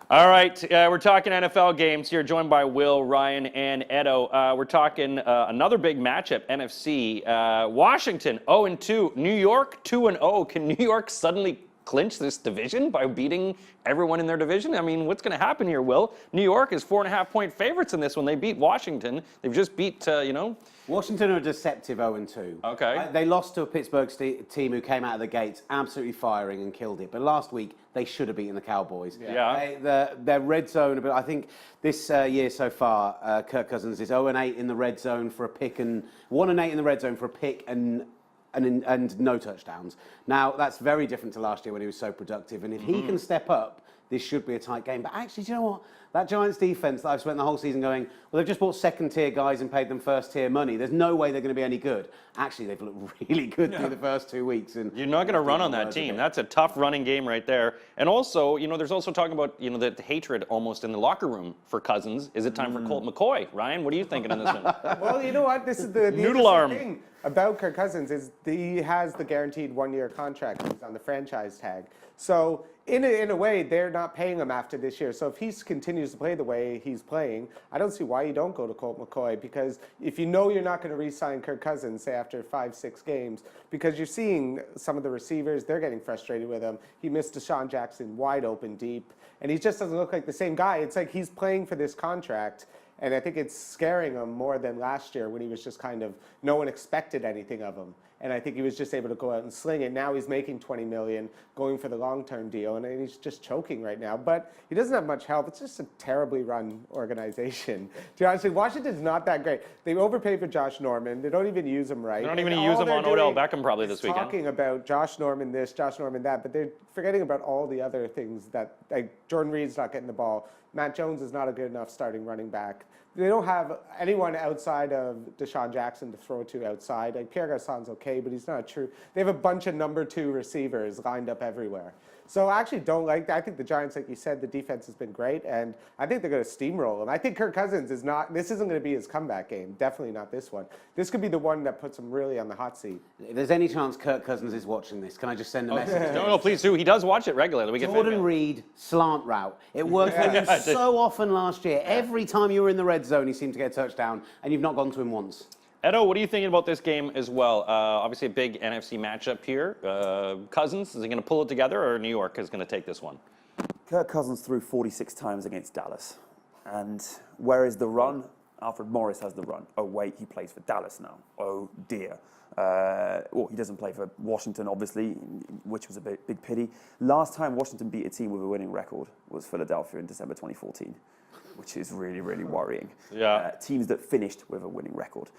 All right, we're talking NFL games here, joined by Will, Ryan, and Edo. We're talking another big matchup, NFC. Washington 0-2, New York 2-0. Can New York suddenly clinch this division by beating everyone in their division? I mean, what's going to happen here, Will? New York is 4.5-point favorites in this one. They beat Washington. They've just beat, Washington are a deceptive 0-2. Okay. They lost to a Pittsburgh team who came out of the gates absolutely firing and killed it. But last week, they should have beaten the Cowboys. Yeah. Their red zone, but I think this year so far, Kirk Cousins is 0-8 in the red zone for a pick and 1-8 in the red zone for a pick and no touchdowns. Now, that's very different to last year when he was so productive. And if he can step up, this should be a tight game. But actually, do you know what? That Giants defense that I've spent the whole season going, well, they've just bought second-tier guys and paid them first-tier money. There's no way they're going to be any good. Actually, they've looked really good through the first 2 weeks. And you're not going to run on that team. That's a tough running game right there. And also, there's also talking about, the hatred almost in the locker room for Cousins. Is it time for Colt McCoy? Ryan, what are you thinking in this one? Well, you know what? This is the Noodle arm thing about Kirk Cousins is he has the guaranteed one-year contract. He's on the franchise tag. So in a way, they're not paying him after this year. So if he continues to play the way he's playing, I don't see why you don't go to Colt McCoy, because if you know you're not going to re-sign Kirk Cousins, say after 5-6 games, because you're seeing some of the receivers, they're getting frustrated with him. He missed Deshaun Jackson wide open deep, and he just doesn't look like the same guy. It's like he's playing for this contract. And I think it's scaring him more than last year when he was just kind of, no one expected anything of him. And I think he was just able to go out and sling it. Now he's making $20 million, going for the long-term deal, and he's just choking right now. But he doesn't have much help. It's just a terribly run organization. To be honest, Washington's not that great. They overpay for Josh Norman. They don't even use him right. They don't even use him on Odell Beckham probably this weekend. Talking about Josh Norman this, Josh Norman that, but they're forgetting about all the other things that, like Jordan Reed's not getting the ball. Matt Jones is not a good enough starting running back. They don't have anyone outside of Deshaun Jackson to throw to outside. Like Pierre Garçon's okay, but he's not true. They have a bunch of number 2 receivers lined up everywhere. So I actually don't like that. I think the Giants, like you said, the defense has been great, and I think they're going to steamroll them. I think Kirk Cousins is not, this isn't going to be his comeback game. Definitely not this one. This could be the one that puts him really on the hot seat. If there's any chance Kirk Cousins is watching this, can I just send a message? No, please do. He does watch it regularly. Jordan Reed, slant route. It worked for him so often last year. Every time you were in the red zone, he seemed to get a touchdown, and you've not gone to him once. Edo, what are you thinking about this game as well? Obviously a big NFC matchup here. Cousins, is he going to pull it together, or New York is going to take this one? Kirk Cousins threw 46 times against Dallas. And where is the run? Alfred Morris has the run. Oh, wait, he plays for Dallas now. Oh, dear. Well, he doesn't play for Washington, obviously, which was a big pity. Last time Washington beat a team with a winning record was Philadelphia in December 2014. Which is really, really worrying. Yeah. Teams that finished with a winning record.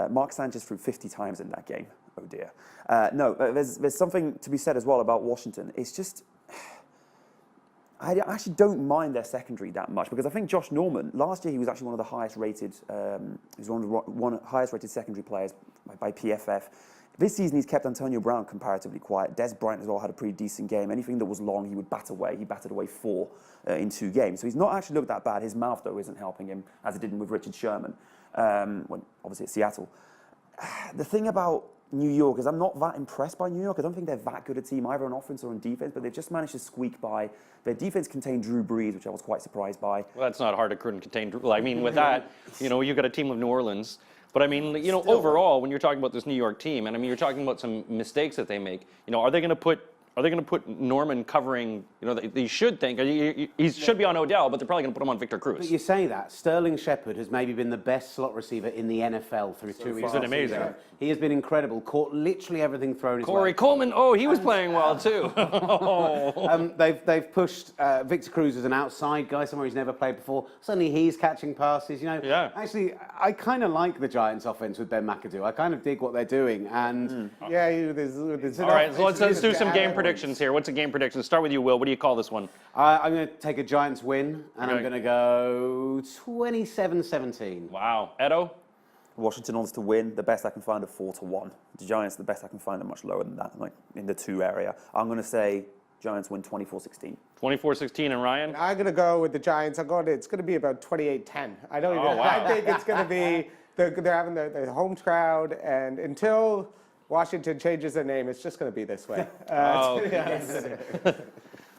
Mark Sanchez threw 50 times in that game. Oh dear. No, there's something to be said as well about Washington. It's just, I actually don't mind their secondary that much, because I think Josh Norman, last year he was actually one of the highest rated, he was one of the highest rated secondary players by PFF. This season, he's kept Antonio Brown comparatively quiet. Des Bryant as well had a pretty decent game. Anything that was long, he would bat away. He batted away 4 in 2 games. So he's not actually looked that bad. His mouth, though, isn't helping him, as it did with Richard Sherman, when obviously at Seattle. The thing about New York is I'm not that impressed by New York. I don't think they're that good a team, either on offense or on defense, but they've just managed to squeak by. Their defense contained Drew Brees, which I was quite surprised by. Well, that's not hard to contain. I mean, with that, you've got a team of New Orleans. But I mean, overall, when you're talking about this New York team, and I mean, you're talking about some mistakes that they make. Are they going to put Norman covering? They should think he should be on Odell, but they're probably going to put him on Victor Cruz. But you say that Sterling Shepard has maybe been the best slot receiver in the NFL through 2 weeks. He's been amazing. He has been incredible. Caught literally everything thrown his way. Corey Coleman, he was playing well too. They've pushed Victor Cruz as an outside guy, somewhere he's never played before. Suddenly he's catching passes. Yeah. Actually, I kind of like the Giants' offense with Ben McAdoo. I kind of dig what they're doing, and Yeah, there's All right, so let's do some game predictions here. What's a game prediction? Start with you, Will. What do you call this one? I'm going to take a Giants win, and I'm going to go 27-17. Wow, Edo. Washington wants to win. The best I can find are 4-1. The Giants, the best I can find, are much lower than that, like in the 2 area. I'm going to say Giants win 24-16. 24-16, and Ryan? I'm going to go with the Giants. It's going to be about 28-10. I don't even. wow. I think it's going to be. They're having the home crowd, and until Washington changes their name, it's just going to be this way.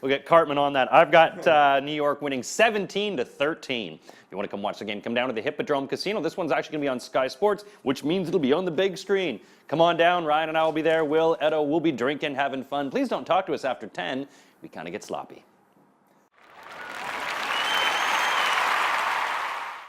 We'll get Cartman on that. I've got New York winning 17-13. If you want to come watch the game, come down to the Hippodrome Casino. This one's actually going to be on Sky Sports, which means it'll be on the big screen. Come on down. Ryan and I will be there. Will, Edo, we'll be drinking, having fun. Please don't talk to us after 10. We kind of get sloppy.